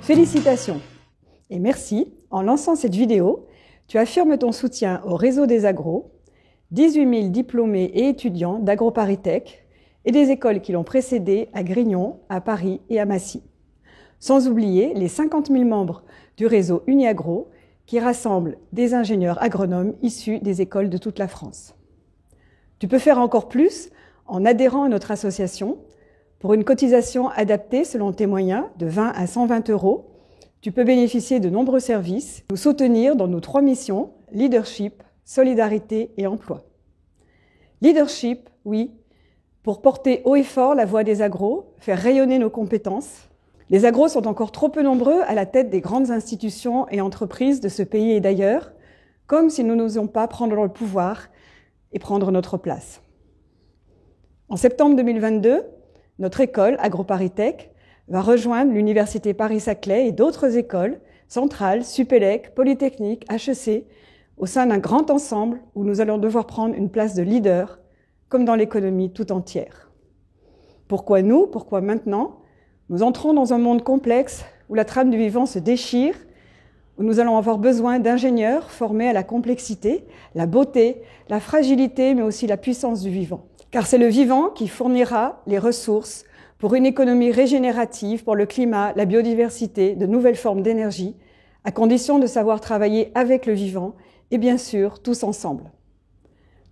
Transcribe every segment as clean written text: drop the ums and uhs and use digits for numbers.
Félicitations et merci. En lançant cette vidéo, tu affirmes ton soutien au réseau des agros, 18 000 diplômés et étudiants d'AgroParisTech et des écoles qui l'ont précédé à Grignon, à Paris et à Massy. Sans oublier les 50 000 membres du réseau Uniagro qui rassemble des ingénieurs agronomes issus des écoles de toute la France. Tu peux faire encore plus en adhérant à notre association. Pour une cotisation adaptée selon tes moyens de 20 à 120 €, tu peux bénéficier de nombreux services, nous soutenir dans nos 3 missions, leadership, solidarité et emploi. Leadership, oui, pour porter haut et fort la voix des agros, faire rayonner nos compétences. Les agros sont encore trop peu nombreux à la tête des grandes institutions et entreprises de ce pays et d'ailleurs, comme si nous n'osions pas prendre le pouvoir et prendre notre place. En septembre 2022, notre école, AgroParisTech, va rejoindre l'Université Paris-Saclay et d'autres écoles, Centrale, Supélec, Polytechnique, HEC, au sein d'un grand ensemble où nous allons devoir prendre une place de leader, comme dans l'économie tout entière. Pourquoi nous? Pourquoi maintenant? Nous entrons dans un monde complexe où la trame du vivant se déchire, où nous allons avoir besoin d'ingénieurs formés à la complexité, la beauté, la fragilité, mais aussi la puissance du vivant. Car c'est le vivant qui fournira les ressources pour une économie régénérative, pour le climat, la biodiversité, de nouvelles formes d'énergie, à condition de savoir travailler avec le vivant et bien sûr tous ensemble.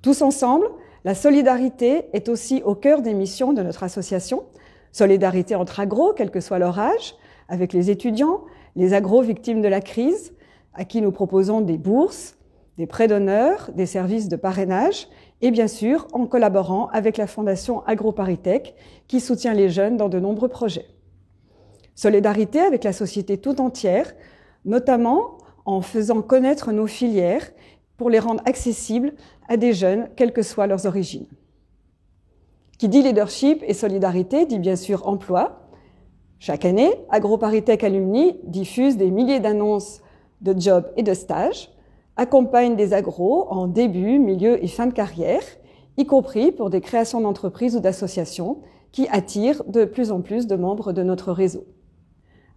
Tous ensemble, la solidarité est aussi au cœur des missions de notre association. Solidarité entre agros, quel que soit leur âge, avec les étudiants, les agros victimes de la crise, à qui nous proposons des bourses, des prêts d'honneur, des services de parrainage, et bien sûr en collaborant avec la Fondation AgroParisTech qui soutient les jeunes dans de nombreux projets. Solidarité avec la société tout entière, notamment en faisant connaître nos filières pour les rendre accessibles à des jeunes, quelles que soient leurs origines. Qui dit leadership et solidarité dit bien sûr emploi. Chaque année, AgroParisTech Alumni diffuse des milliers d'annonces de jobs et de stages, accompagne des agros en début, milieu et fin de carrière, y compris pour des créations d'entreprises ou d'associations qui attirent de plus en plus de membres de notre réseau.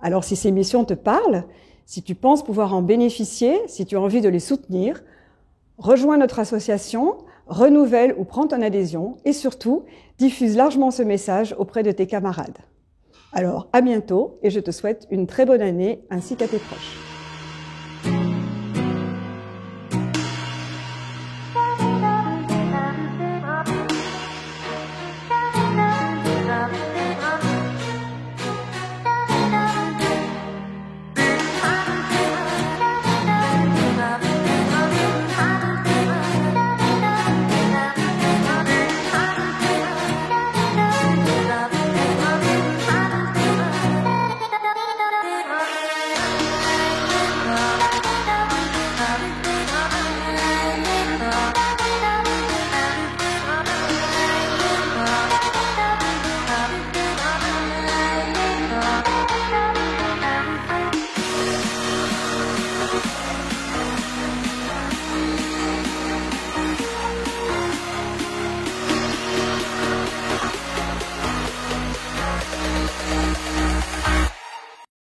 Alors si ces missions te parlent, si tu penses pouvoir en bénéficier, si tu as envie de les soutenir, rejoins notre association, renouvelle ou prends ton adhésion et surtout, diffuse largement ce message auprès de tes camarades. Alors à bientôt et je te souhaite une très bonne année ainsi qu'à tes proches.